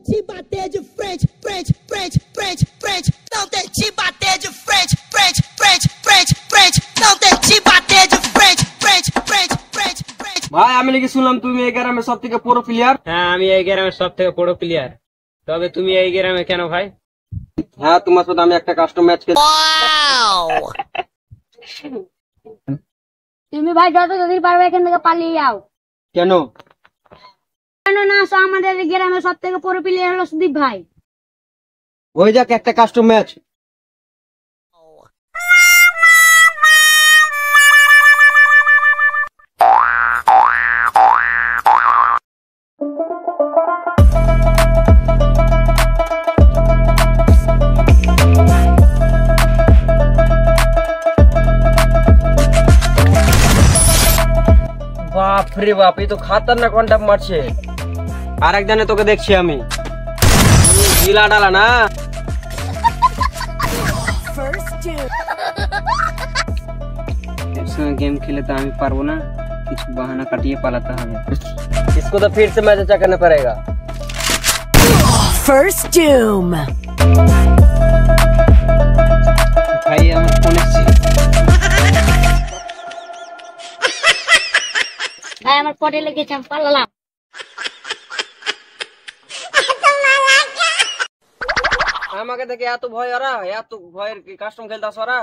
te bater de frente, frente, frente, frente, frente. Não tem te bater de frente, frente, frente, frente, frente. Não tem te bater de frente, frente, frente, frente, frente. ভাই আমি নাকি শুনলাম তুমি এই গ্রামের সব থেকে বড় প্লেয়ার। হ্যাঁ, আমি এই গ্রামের সব থেকে বড় প্লেয়ার। তবে তুমি এই গ্রামে কেন ভাই? হ্যাঁ তোমার সাথে আমি একটা কাস্টম ম্যাচ খেলি। তুমি ভাই যত জলদি পারবে এখান থেকে পালিয়ে যাও। কেন? কেন না আসো, আমাদের এই গ্রামের সব থেকে বড় প্লেয়ার হলো সুদীপ ভাই। হয়ে যাক একটা কাস্টম ম্যাচ। বাপ রে বাপ, এই তো খাতারনাক কন্টাপ মারছে। আর একজনে তোকে দেখছি আমি, ঢিলা ডালা না। একসঙ্গে गेम खेले तो আমি পারবো না, কিছু বাহানা কাটিয়ে পালাতে হবে। इसको तो फिर से मैच अच्छा करना पड़ेगा। First doom. ভাই আমার ফোন এসেছে। ভাই আমার পটে লেগেছে, আমি পালালাম। আমাকে দেখে এত ভয় ওরা, এত ভয়ের কাস্টম খেলতাছ ওরা।